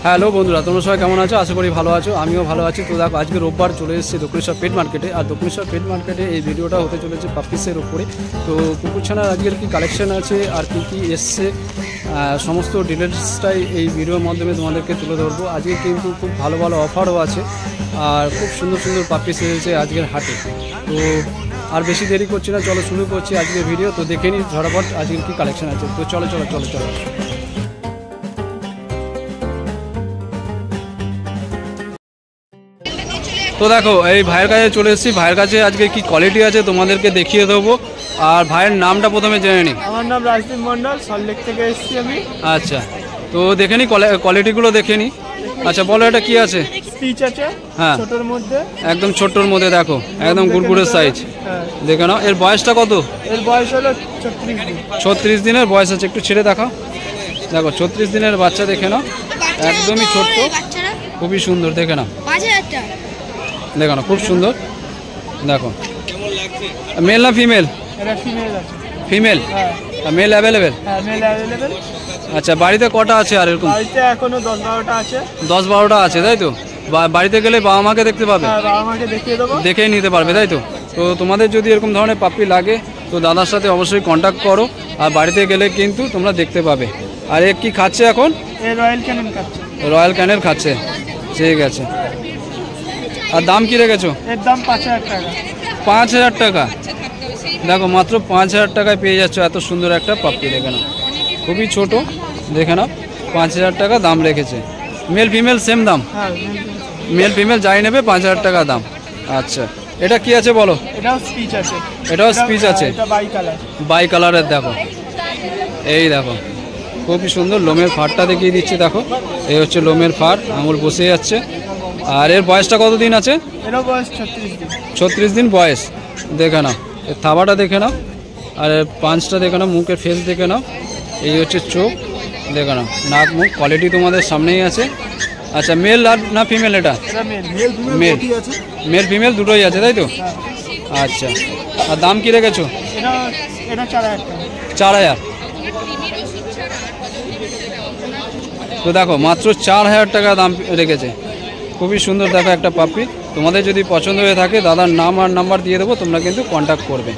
Hello বন্ধুরা, তোমরা সবাই কেমন আছো? আশা করি ভালো আছো, আমিও ভালো আছি। তো দেখো, আজকে রোববার চলে এসেছি দক্ষিণেশ্বর পেট মার্কেটে। আর দক্ষিণেশ্বর পেট মার্কেটে এই ভিডিওটা হতে চলেছে পাপ্পিসের উপরে। তো কুকুরছানার আজকের কী কালেকশন আছে আর কী কী এসছে সমস্ত ডিটেলসটাই এই ভিডিওর মাধ্যমে তোমাদেরকে তুলে ধরবো। আজকে কিন্তু খুব ভালো ভালো অফারও আছে আর খুব সুন্দর সুন্দর পাপ্পিস এসেছে আজকের হাটে। তো আর বেশি দেরি করছি না, চলো শুরু করছি আজকের ভিডিও। তো দেখে নিই ঝটাপট আজকের কী কালেকশন আছে। তো চলো চলো চলো চলো। তো দেখো, এই ভাইয়ের কাছে চলে এসেছি। ভাইয়ের কাছে আজকে কি কোয়ালিটি আছে তোমাদেরকে দেখিয়ে দেবো। আর ভাইয়ের নামটা প্রথমে জেনে নিই। আমার নাম রাজদীপ মন্ডল, সল্টলেক থেকে এসেছি আমি। আচ্ছা, তো দেখে নিই কোয়ালিটিগুলো দেখে নিই। আচ্ছা বলো, এটা কি আছে? স্পিচ আছে, হ্যাঁ ছোটর মধ্যে, একদম ছোট্টর মধ্যে। দেখো একদম গুড়গুড়ের সাইজ। দেখে নাও, এর বয়সটা কত? এর বয়স হলো 36 দিন। 36 দিনের বয়স আছে। একটু ছেড়ে দেখাও। দেখো 36 দিনের বাচ্চা, দেখে নাও, একদমই ছোট্ট, খুবই সুন্দর। দেখে নাও, দেখো না, খুব সুন্দর। দেখো, মেল না ফিমেল? এটা ফিমেল আছে। ফিমেল? হ্যাঁ। Male available? হ্যাঁ, মেল অ্যাভেলেবেল। আচ্ছা, বাড়িতে কটা আছে? আর এরকম বাড়িতে এখনো 10-12টা আছে। 10-12টা আছে, তাই তো? বাড়িতে গেলে বাবা মাকে দেখতে পাবে? হ্যাঁ, বাবা মাকে দেখিয়ে দেবো, দেখেই নিতে পারবে, তাই তো? তো তোমাদের যদি এরকম ধরনের পাপ্পি লাগে তো দাদার সাথে অবশ্যই কন্ট্যাক্ট করো। আর বাড়িতে গেলে কিন্তু তোমরা দেখতে পাবে। আর এ কি খাচ্ছে এখন? এই রয়্যাল ক্যানেল খাচ্ছে। রয়্যাল ক্যানেল খাচ্ছে, ঠিক আছে। আর দাম কি রেখেছো? এর দাম 5000 টাকা। 5000 টাকা? দেখো, মাত্র 5000 টাকায় পেয়ে যাচ্ছ এত সুন্দর একটা পাপ্পি। দেখে নাও, খুবই ছোট। দেখে নাও, 5000 টাকা দাম রেখেছে। মেল ফিমেল সেম দাম? হ্যাঁ, মেল ফিমেল যাই নেবে 5000 টাকা দাম। আচ্ছা, এটা কি আছে বলো? এটাও স্পিচ আছে। এটাও স্পিচ আছে? এটা বাই কালার। বাই কালারের। দেখো, এই দেখো, খুবই সুন্দর। লোমের ফাড়টা দেখিয়ে দিচ্ছি। দেখো, এই হচ্ছে লোমের ফাড়, আঙুল বসে যাচ্ছে। আর এর বয়সটা কত দিন আছে? এরও বয়স 36 দিন। 36 দিন বয়স। দেখে নাও, এর থাবাটা দেখে নাও, আর এর পাঁচটা দেখে নাও, মুখের ফেস দেখে নাও। এই হচ্ছে চোখ, দেখে নাও, নাক মুখ কোয়ালিটি তোমাদের সামনেই আছে। আচ্ছা, মেল আর না ফিমেল? এটা মেল। মেল ফিমেল দুটোই আছে, তাই তো? আচ্ছা, আর দাম কি রেখেছো? এটা 4000 টাকা। 4000? তো দেখো, মাত্র 4000 টাকা দাম রেখেছে। খুবই সুন্দর। দেখো, একটা পাপ্পি। তোমাদের যদি পছন্দ হয়ে থাকে দাদার নাম আর নাম্বার দিয়ে দেবো, তোমরা কিন্তু কন্ট্যাক্ট করবে।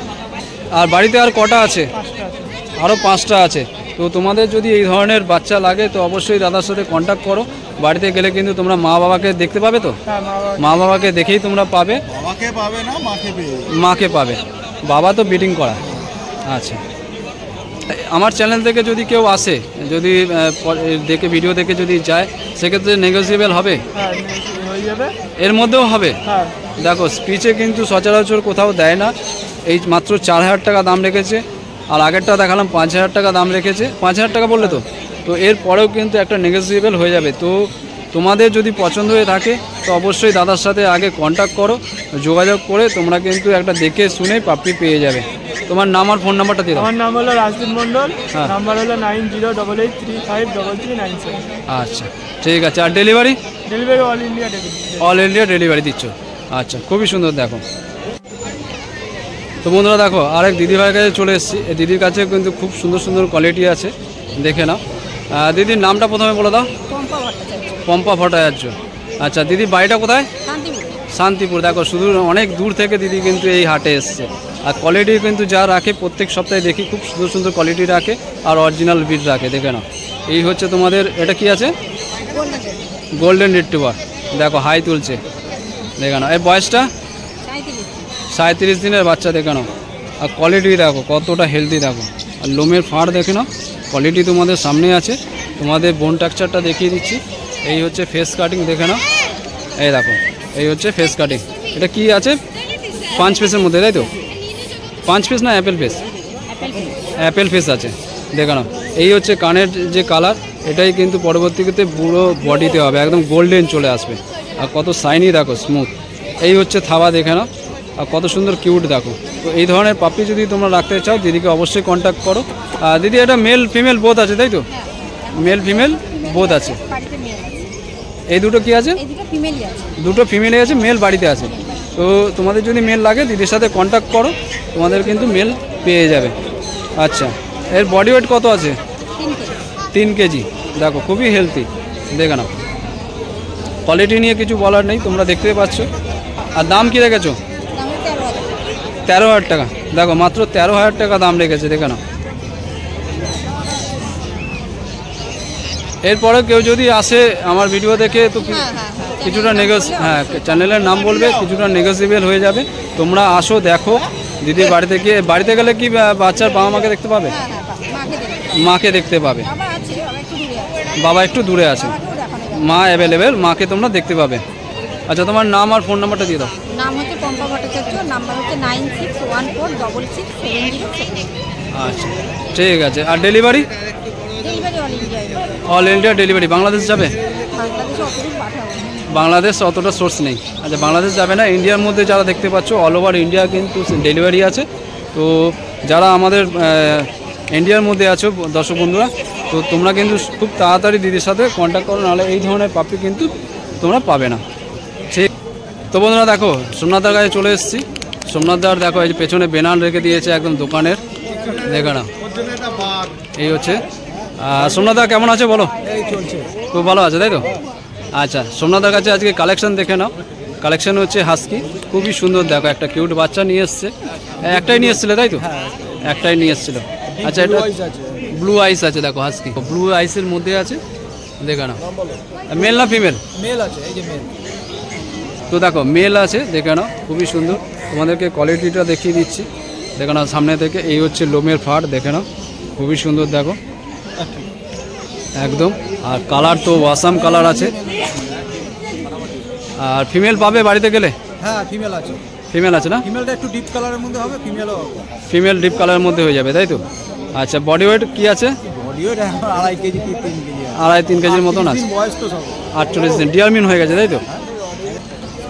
আর বাড়িতে আর কটা আছে? আরও 5টা আছে। তো তোমাদের যদি এই ধরনের বাচ্চা লাগে তো অবশ্যই দাদার সাথে কন্ট্যাক্ট করো। বাড়িতে গেলে কিন্তু তোমরা মা বাবাকে দেখতে পাবে। তো মা বাবাকে দেখেই তোমরা পাবে। মাকে পাবে, বাবা তো ব্রিডিং করা। আচ্ছা, আমার চ্যানেল থেকে যদি কেউ আসে, যদি দেখে ভিডিও দেখে যদি যায়, সেক্ষেত্রে নেগোসিয়েবল হবে? এর মধ্যেও হবে? দেখো, স্পিচে কিন্তু সচরাচর কোথাও দেয় না। এই মাত্র 4000 টাকা দাম রেখেছে। আর আগেরটা দেখালাম 5000 টাকা দাম রেখেছে। 5000 টাকা বললে তো? তো এর পরেও কিন্তু একটা নেগোসিয়েবল হয়ে যাবে। তো তোমাদের যদি পছন্দ হয়ে থাকে তো অবশ্যই দাদার সাথে আগে কন্ট্যাক্ট করো, যোগাযোগ করে তোমরা কিন্তু একটা দেখে শুনে পাপ্পি পেয়ে যাবে। তোমার নাম আর ফোন নাম্বারটা দিয়ে দাও। আমার নাম হলো রাজদীপ মন্ডল, নাম্বার হলো 9088353397। আচ্ছা, ঠিক আছে। আর delivery? Delivery all India delivery. All India delivery দিচ্ছ? আচ্ছা, খুবই সুন্দর। দেখো তো বন্ধুরা, দেখো আরেক দিদিভাইয়ের কাছে চলে এসেছি। এই দিদির কাছে কিন্তু খুব সুন্দর সুন্দর কোয়ালিটি আছে, দেখে নাও। দিদির নামটা প্রথমে বলে দাও। পম্পা ভট্টাচার্য। আচ্ছা, দিদি বাড়িটা কোথায়? শান্তিপুর। দেখো, শুধু অনেক দূর থেকে দিদি কিন্তু এই হাটে এসছে। আর কোয়ালিটি কিন্তু যা রাখে প্রত্যেক সপ্তাহে দেখি, খুব সুন্দর সুন্দর কোয়ালিটি রাখে আর অরিজিনাল বিট রাখে। দেখে নাও, এই হচ্ছে তোমাদের, এটা কি আছে? Golden retriever. দেখো, হাই তুলছে। দেখে নাও, এর বয়সটা 37 দিনের বাচ্চা। দেখে নাও, আর কোয়ালিটি দেখো কতটা হেলদি। দেখো, আর লোমের ফাড় দেখে নাও, কোয়ালিটি তোমাদের সামনে আছে। তোমাদের বোন টেক্সচারটা দেখিয়ে দিচ্ছি। এই হচ্ছে ফেস কাটিং। দেখে নাও, এই দেখো, এই হচ্ছে ফেস কাটিং। এটা কি আছে? 5 পিসের মধ্যে, তাই তো? 5 পিস না অ্যাপেল ফেস? অ্যাপেল ফেস আছে। দেখে নাও, এই হচ্ছে কানের যে কালার, এটাই কিন্তু পরবর্তীতে পুরো বডিতে হবে, একদম গোল্ডেন চলে আসবে। আর কত শাইনি, দেখো স্মুথ। এই হচ্ছে থাবা। দেখে নাও, আর কত সুন্দর কিউট। দেখো, তো এই ধরনের পাপ্পি যদি তোমরা রাখতে চাও দিদিকে অবশ্যই কন্ট্যাক্ট করো। দিদি, এটা মেল ফিমেল বোথ আছে, তাই তো? মেল ফিমেল বোথ আছে। এই দুটো কি আছে? দুটো ফিমেলই আছে, মেল বাড়িতে আছে। তো তোমাদের যদি মেল লাগে দিদির সাথে কন্ট্যাক্ট করো, তোমাদের কিন্তু মেল পেয়ে যাবে। আচ্ছা, এর বডি ওয়েট কত আছে? 3 কেজি। দেখো, খুবই হেলদি। দেখে নাও, কোয়ালিটি নিয়ে কিছু বলার নেই, তোমরা দেখতে পাচ্ছ। আর দাম কি রেখেছো? 13,000 টাকা। দেখো মাত্র 13,000 টাকা দাম রেখেছে, দেখে নাও। এরপরে কেউ যদি আসে আমার ভিডিও দেখে তো কিছুটা চ্যানেলের নাম বলবে, কিছুটা নেগোসিয়েবল হয়ে যাবে। তোমরা আসো, দেখো দিদির বাড়িতে গিয়ে। বাড়িতে গেলে কি বাচ্চার বাবা মাকে দেখতে পাবে? মাকে দেখতে পাবে। বাবা একটু দূরে আছে, মা অ্যাভেলেবেল, মাকে তোমরা দেখতে পাবে। আচ্ছা, তোমার নাম আর ফোন নাম্বারটা দিয়ে দাও। নাম হচ্ছে পম্পা ভট্টাচার্য, নাম্বার হচ্ছে 96146667। আচ্ছা ঠিক আছে। আর delivery? Delivery all India. All India delivery. Bangladesh যাবে? বাংলাদেশে অতদূর পাঠাবো। বাংলাদেশ অতটা সোর্স নেই। আচ্ছা, বাংলাদেশ যাবে না। ইন্ডিয়ার মধ্যে যারা দেখতে পাচ্ছ অল ওভার ইন্ডিয়া কিন্তু ডেলিভারি আছে। তো যারা আমাদের ইন্ডিয়ার মধ্যে আছো দর্শক বন্ধুরা, তো তোমরা কিন্তু খুব তাড়াতাড়ি দিদির সাথে কন্ট্যাক্ট করো, নাহলে এই ধরনের পাপি কিন্তু তোমরা পাবে না। ঠিক। তো বন্ধুরা দেখো, সোমনাথদার কাছে চলে এসেছি। সোমনাথদার দেখো এই যে পেছনে বেনান রেখে দিয়েছে একদম দোকানের, দেখো না। এই হচ্ছে সোমনাথদা, কেমন আছে বলো? এই চলছে। খুব ভালো আছে, তাই তো? আচ্ছা, সোমনাথদার কাছে আজকে কালেকশন দেখে নাও। কালেকশন হচ্ছে হাস্কি, খুবই সুন্দর। দেখো একটা কিউট বাচ্চা নিয়ে এসছে। একটাই নিয়ে এসেছিলে, তাই তো? একটাই নিয়ে এসেছিল। আচ্ছা, এটা ব্লু আইস আছে। দেখো হাস্কি ব্লু আইসের মধ্যে আছে, দেখে নাও। মেল না ফিমেল? মেল আছে, এই যে মেল। তো দেখো মেল আছে, দেখে নাও, খুবই সুন্দর। তোমাদেরকে কোয়ালিটিটা দেখিয়ে দিচ্ছি, দেখে নাও সামনে থেকে। এই হচ্ছে লোমের ফাট, দেখে নাও, খুবই সুন্দর দেখো একদম। আর কালার তো ওয়াসাম কালার আছে। আর ফিমেল পাবে বাড়িতে গেলে? হ্যাঁ, ফিমেল আছে। ফিমেল আছে না? ফিমেলটা একটু ডিপ কালারের মধ্যে হবে, ফিমেলও ফিমেল ডিপ কালারের মধ্যে হয়ে যাবে, তাই তো? আচ্ছা, বডি ওয়েট কি আছে? বডি ওয়েট 2.5 কেজি কি 3 কেজি? 2.5-3 কেজির মতন আছে। বয়স তো সব 48 দিন ডিয়ারমিন হয়ে গেছে, তাই তো?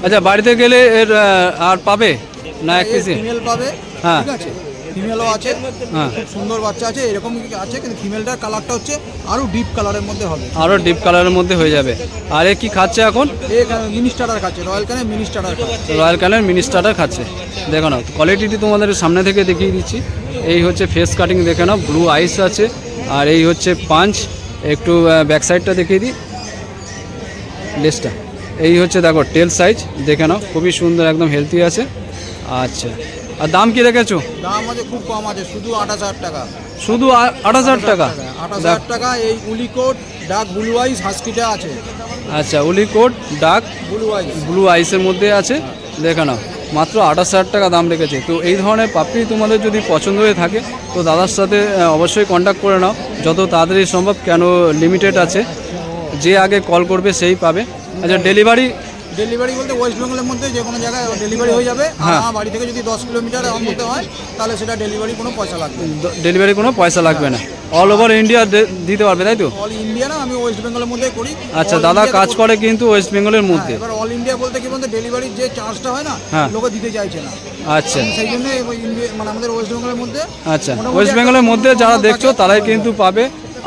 আচ্ছা, বাড়িতে গেলে এর আর পাবে না এক পিসি? ফিমেল পাবে, হ্যাঁ। ঠিক আছে। ফিমেলও আছে, হ্যাঁ, খুব সুন্দর বাচ্চা আছে, এরকম আছে, কিন্তু ফিমেলটার কালারটা হচ্ছে আরো ডিপ কালারের মধ্যে হবে। আরও ডিপ কালারের মধ্যে হয়ে যাবে। আর এ কি খাচ্ছে এখন? এই মিনিস্টার খাচ্ছে, রয়্যাল ক্যানের মিনিস্টার খাচ্ছে। রয়্যাল ক্যানের মিনিস্টারটা খাচ্ছে, দেখো না। কোয়ালিটিটি তোমাদের সামনে থেকে দেখিয়ে দিচ্ছি। এই হচ্ছে ফেস কাটিং, দেখে নাও, ব্লু আইস আছে। আর এই হচ্ছে পাঞ্চ। একটু ব্যাক সাইডটা দেখিয়ে দিই, লেসটা। এই হচ্ছে দেখো টেল সাইজ, দেখে নাও, খুবই সুন্দর, একদম হেলদি আছে। আচ্ছা, আর দাম কি রেখেছো? দাম আছে খুব কম আছে, শুধু 28,000 টাকা। শুধু 28,000 টাকা? 28,000 টাকা। এই উলিকোট ডার্ক ব্লু আইস হাস্কিটা আছে। আচ্ছা, উলিকোট ডার্ক ব্লু আইসের মধ্যে আছে, দেখে নাও, মাত্র 28,000 টাকা দাম রেখেছে। তো এই ধরনের পাপড়ি তোমাদের যদি পছন্দ হয়ে থাকে তো দাদার সাথে অবশ্যই কন্ট্যাক্ট করে নাও যত তাড়াতাড়ি সম্ভব, কেন লিমিটেড আছে, যে আগে কল করবে সেই পাবে। আচ্ছা, ডেলিভারি বলতে ওয়েস্ট বেঙ্গলের মধ্যে যে কোনো জায়গায় ডেলিভারি হয়ে যাবে। আর আমার বাড়ি থেকে যদি 10 কিলোমিটার মধ্যে হয় তাহলে সেটা ডেলিভারি কোনো পয়সা লাগবে না। ডেলিভারি কোনো পয়সা লাগবে না, অল ওভার ইন্ডিয়া দিতে পারবে, তাই তো? অল ইন্ডিয়া না, আমি ওয়েস্ট বেঙ্গলের মধ্যেই করি। আচ্ছা, দাদা কাজ করে কিন্তু ওয়েস্ট বেঙ্গলের মধ্যে। এবার অল ইন্ডিয়া বলতে কি বলতে ডেলিভারির যে চার্জটা হয় না, লোকে দিতে চাইছে না। আচ্ছা, সেই জন্য মানে আমাদের ওয়েস্ট বেঙ্গলের মধ্যে। আচ্ছা, ওয়েস্ট বেঙ্গলের মধ্যে যারা দেখছো তারাই কিন্তু পাবে।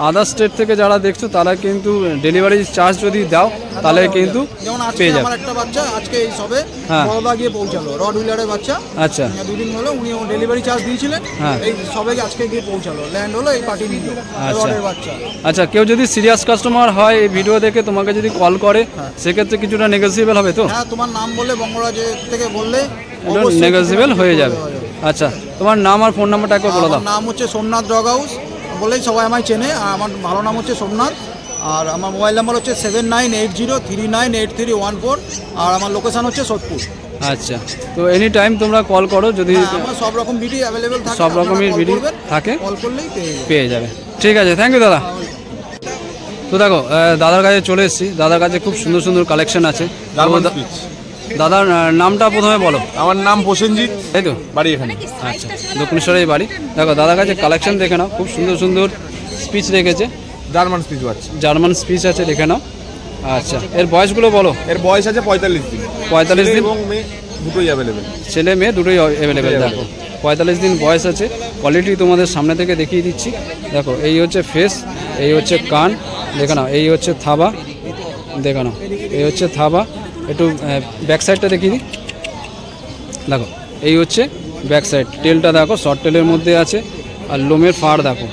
আদার স্টেট থেকে যারা দেখছো তারা কিন্তু ডেলিভারি চার্জ যদি দাও তাহলে কিন্তু পেয়ে যাবে। আমার একটা বাচ্চা আজকে এই সবে বড়দা গিয়ে পৌঁছালো, রড হুইলারের বাচ্চা। আচ্ছা, 2 দিন হলো, উনি ডেলিভারি চার্জ দিয়েছিলেন, এই সবে আজকে গিয়ে পৌঁছালো, ল্যান্ড হলো, এই পার্টি নিল রডের বাচ্চা। আচ্ছা, কেউ যদি সিরিয়াস কাস্টমার হয় এই ভিডিও দেখে তোমাকে যদি কল করে সেক্ষেত্রে কিছুটা নেগোসিয়েবল হবে তো? হ্যাঁ, তোমার নাম বললে, বঙ্গরাজ থেকে বললে নেগোসিয়েবল হয়ে যাবে। আচ্ছা, তোমার নাম আর ফোন নাম্বারটা একবার বলে দাও। নাম হচ্ছে সোমনাথ ডগ হাউস বলেই সবাই আমায় চেনে। আর আমার ভালো নাম হচ্ছে সোমনাথ। আর আমার মোবাইল নাম্বার হচ্ছে 7980398314। আর আমার লোকেশান হচ্ছে সোদপুর। আচ্ছা, তো এনি টাইম তোমরা কল করো, যদি আমার সব রকম ভিডিও অ্যাভেলেবেল থাকে, সব রকমের ভিডিও থাকে, কল করলেই পেয়ে যাবে। ঠিক আছে, থ্যাংক ইউ দাদা। তো দেখো দাদার কাছে চলে এসেছি। দাদার কাছে খুব সুন্দর সুন্দর কালেকশন আছে। দাদার নামটা প্রথমে বলো। আমার নাম প্রসেনজিৎ, তাই তো? বাড়ি এখানে। আচ্ছা, দক্ষিণেশ্বরের বাড়ি। দেখো দাদার কাছে কালেকশন দেখে নাও, খুব সুন্দর সুন্দর স্পিচ রেখেছে। জার্মান স্পিচ বাচ্চা, জার্মান স্পিচ আছে, দেখে নাও। আচ্ছা, এর বয়সগুলো বলো। এর বয়স আছে 45 দিন। 45 দিন এবং মেয়ে দুটোই অ্যাভেলেবেল। ছেলে মেয়ে দুটোই অ্যাভেলেবেল। দেখো 45 দিন বয়স আছে। কোয়ালিটি তোমাদের সামনে থেকে দেখিয়ে দিচ্ছি। দেখো এই হচ্ছে ফেস, এই হচ্ছে কান, দেখে নাও। এই হচ্ছে থাবা, দেখে নাও। এই হচ্ছে থাবা। একটু ব্যাক সাইডটা দেখিয়ে দিই। দেখো এই হচ্ছে ব্যাক সাইড, টেলটা দেখো শর্ট টেলের মধ্যে আছে। আর লোমের ফাড় দেখো,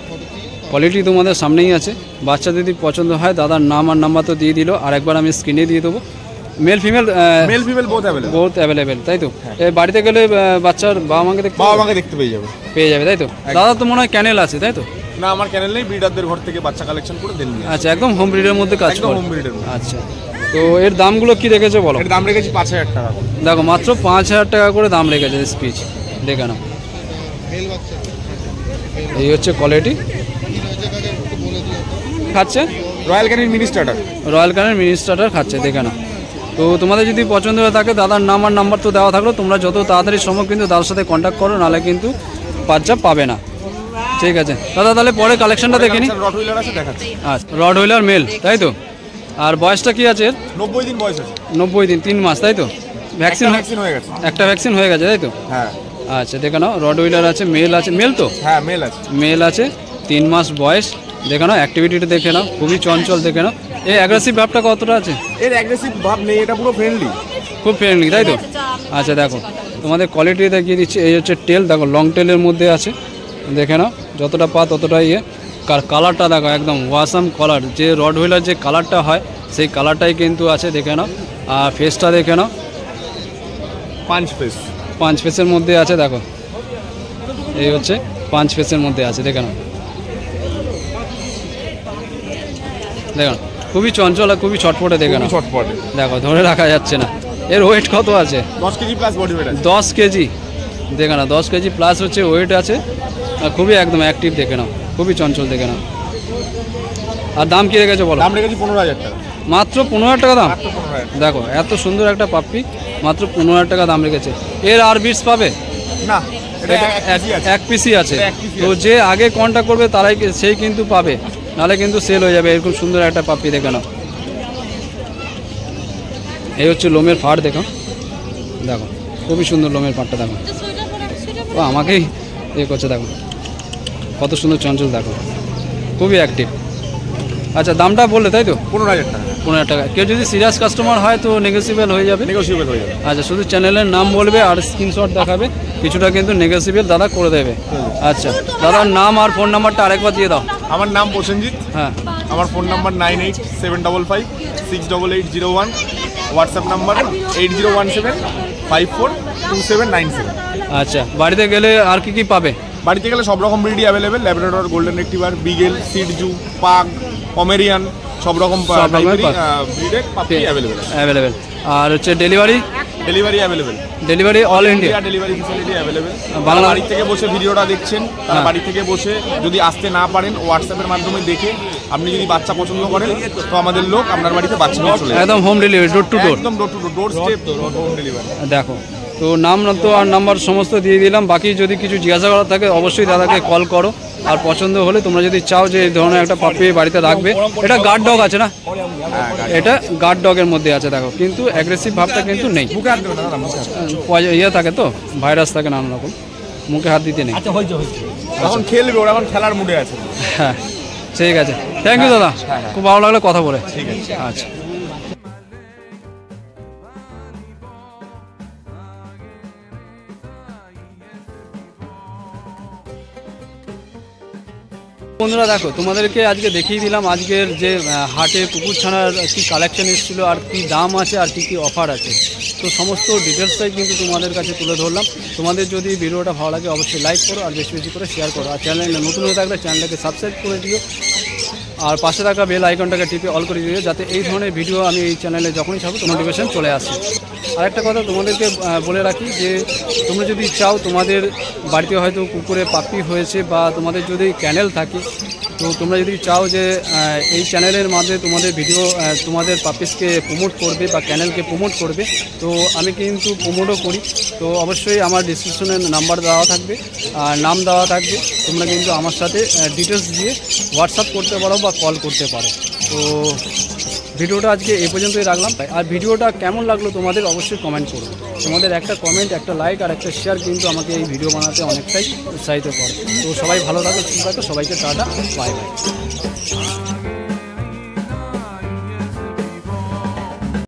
কোয়ালিটি তোমাদের সামনেই আছে। বাচ্চা যদি পছন্দ হয় দাদার নাম আর নাম্বার তো দিয়ে দিল, আর একবার আমি স্ক্রিনে দিয়ে দেবো। Male female male female both available. বহুত অ্যাভেলেবেল, তাই তো? বাড়িতে গেলে বাচ্চার বাবা মাকে দেখতে পেয়ে যাবে তাই তো? দাদা তো মনে হয় ক্যানেল আছে, তাই তো? না, আমার ক্যানেল নেই, ব্রিডারদের ঘর থেকে বাচ্চা কালেকশন করে দেন। আচ্ছা, একদম হোম ব্রিডের মধ্যে কাজ একদম করে। হোম ব্রিডের। আচ্ছা, তো এর দামগুলো কি রেখেছো বলো? এর দাম রেখেছি 5,000 টাকা। দেখো, মাত্র 5,000 টাকা করে দাম রেখেছে স্পিচ, দেখে নাও। এই হচ্ছে কোয়ালিটি। খাচ্ছে royal Canin mini starter. Royal Canin mini starter খাচ্ছে, দেখে নাও। তো তোমাদের যদি পছন্দ হয়ে থাকে, দাদার নাম আর নাম্বার তো দেওয়া থাকলো, তোমরা যত তাড়াতাড়ি সম্ভব কিন্তু দাদার সাথে কন্ট্যাক্ট করো, নাহলে কিন্তু বাচ্চা পাবে না। ঠিক আছে দাদা, তাহলে পরে কালেকশনটা দেখে নি। রড হুইলার আছে, দেখাচ্ছি। আচ্ছা, রড হুইলার মেল, তাই তো? আর বয়সটা কি আছে এর? 90 দিন বয়স আছে। 90 দিন, 3 মাস, তাই তো? ভ্যাকসিন হয়ে গেছে। একটা ভ্যাকসিন হয়ে গেছে, তাই তো? হ্যাঁ। আচ্ছা, দেখে নাও, রড হুইলার আছে, মেল আছে, মেল তো? হ্যাঁ, মেল আছে। মেল আছে, 3 মাস বয়স, দেখে নাও। অ্যাক্টিভিটিটা দেখে নাও, খুবই চঞ্চল, দেখে নাও। এই অ্যাগ্রেসিভ ভাবটা কতটা আছে? এর অ্যাগ্রেসিভ ভাব নেই, এটা পুরো ফ্রেন্ডলি। খুব ফ্রেন্ডলি, তাই তো? আচ্ছা, দেখো তোমাদের কোয়ালিটি দেখিয়ে দিচ্ছি। এই হচ্ছে টেল, দেখো লং টেলের মধ্যে আছে, দেখে নাও। যতটা পা ততটা কালারটা দেখো, একদম ওয়াসাম কালার। যে রড হুইলার যে কালারটা হয়, সেই কালারটাই কিন্তু আছে, দেখে নাও। আর ফেসটা দেখে নাও, পাঁচ ফেসের মধ্যে আছে, দেখো। এই হচ্ছে 5 ফেসের মধ্যে আছে, দেখে নাও। দেখো, খুবই চঞ্চল আর খুবই ছটফটে, দেখে নাও। দেখো, ধরে রাখা যাচ্ছে না। এর ওয়েট কত আছে? 10 কেজি প্লাস বডি ওয়েট আছে। 10 কেজি, দেখে নাও। 10 কেজি প্লাস হচ্ছে ওয়েট আছে, আর খুবই একদম অ্যাক্টিভ, দেখে নাও। খুবই চঞ্চল, দেখে নাও। আর দাম কি রেখেছো বলো? দাম রেখেছি 15,000 টাকা। মাত্র 15,000 টাকা দাম? মাত্র 15,000। দেখো, এত সুন্দর একটা পাপ্পি, মাত্র 15,000 টাকা দাম রেখেছে। এর আর বিটস পাবে না, এটা এক পিসি আছে। এটা এক পিসই তো যে আগে কন্ট্যাক্ট করবে তারাই সেই কিন্তু পাবে, নাহলে কিন্তু সেল হয়ে যাবে। এরকম সুন্দর একটা পাপ্পি, দেখে নাও। এই হচ্ছে লোমের ফাড়, দেখো। দেখো, খুবই সুন্দর লোমের ফাড়টা, দেখো। ও আমাকেই করছে, দেখো কত সুন্দর চঞ্চল, দেখো খুবই অ্যাক্টিভ। আচ্ছা, দামটা বললে, তাই তো? 15,000 টাকা। 15,000 টাকা। কেউ যদি সিরিয়াস কাস্টমার হয় তো নেগোসিয়েবল হয়ে যাবে। আচ্ছা, শুধু চ্যানেলের নাম বলবে আর স্ক্রিনশট দেখাবে, কিছুটা কিন্তু নেগোসিয়েবল দাদা করে দেবে। আচ্ছা, দাদার নাম আর ফোন নাম্বারটা আরেকবার দিয়ে দাও। আমার নাম প্রসেনজিৎ। হ্যাঁ। আমার ফোন নাম্বার 9875568801। WhatsApp number 8017542797। আচ্ছা, বাড়িতে গেলে আর কি কি পাবে? বাড়িতে গেলে সব রকম ব্রিডই available. Labrador, golden retriever, beagle, shih tzu, pug, Pomeranian, সব রকম ব্রিডের পাপি অ্যাভেলেবেল। আর হচ্ছে delivery available. Delivery all India delivery facility available. Bangla বাড়ি থেকে বসে ভিডিওটা দেখছেন, তারা বাড়ি থেকে বসে যদি আসতে না পারেন, হোয়াটসঅ্যাপের মাধ্যমে দেখে আপনি যদি বাচ্চা পছন্দ করেন, তো আমাদের লোক আপনার বাড়িতে বাচ্চা নিয়ে চলে যাবে। একদম হোম ডেলিভারি, ডোর টু ডোর। একদম door to door step home delivery. দেখো, তো নাম তো আর নাম্বার সমস্ত দিয়ে দিলাম। বাকি যদি কিছু জিজ্ঞাসা করার থাকে অবশ্যই দাদাকে কল করো। আর পছন্দ হলে তোমরা যদি চাও যে এই ধরনের একটা পাপ্পি বাড়িতে রাখবে, এটা গার্ড ডগ আছে না? এটা গার্ড ডগের মধ্যে আছে, দেখো। কিন্তু অ্যাগ্রেসিভ ভাবটা কিন্তু নেই। ইয়ে থাকে তো, ভাইরাস থাকে নানা রকম, মুখে হাত দিতে নেই। এখন খেলবে, ওরা এখন খেলার মুডে আছে। হ্যাঁ, ঠিক আছে, থ্যাংক ইউ দাদা, খুব ভালো লাগলো কথা বলে। ঠিক আছে, আচ্ছা। বন্ধুরা দেখো, তোমাদেরকে আজকে দেখিয়ে দিলাম আজকের যে হাটে কুকুরছানার কী কালেকশন এসেছিলো, আর কী দাম আছে, আর কী কী অফার আছে। তো সমস্ত ডিটেলসটাই কিন্তু তোমাদের কাছে তুলে ধরলাম। তোমাদের যদি ভিডিওটা ভালো লাগে অবশ্যই লাইক করো, আর বেশি বেশি করে শেয়ার করো। আর চ্যানেলে নতুন হয়ে থাকলে চ্যানেলটাকে সাবস্ক্রাইব করে দিও, আর পাশে থাকা বেল আইকনটাকে টিপে অল করে দিও, যাতে এই ধরনের ভিডিও আমি এই চ্যানেলে যখনই ছাড়বো নোটিফিকেশন চলে আসে। আরেকটা কথা তোমাদেরকে বলে রাখি যে তোমরা যদি চাও, তোমাদের বাড়িতে হয়তো কুকুরে পাপ্পি হয়েছে, বা তোমাদের যদি ক্যানেল থাকে, তো তোমরা যদি চাও যে এই চ্যানেলের মাধ্যমে তোমাদের ভিডিও তোমাদের পাপিসকে প্রমোট করবে বা ক্যানেলকে প্রমোট করবে, তো আমি কিন্তু প্রমোটও করি। তো অবশ্যই আমার ডিসক্রিপশনে নাম্বার দেওয়া থাকবে, আর নাম দেওয়া থাকবে। তোমরা কিন্তু আমার সাথে ডিটেলস দিয়ে হোয়াটসঅ্যাপ করতে পারো বা কল করতে পারো। তো ভিডিওটা আজকে এই পর্যন্তই রাখলাম। আর ভিডিওটা কেমন লাগলো তোমাদের অবশ্যই কমেন্ট করো। তোমাদের একটা কমেন্ট, একটা লাইক আর একটা শেয়ার কিন্তু আমাকে এই ভিডিও বানাতে অনেকটাই উৎসাহিত করে। তো সবাই ভালো থাকো, সুস্থ থাকো, সবাইকে টাটা, বাই বাই।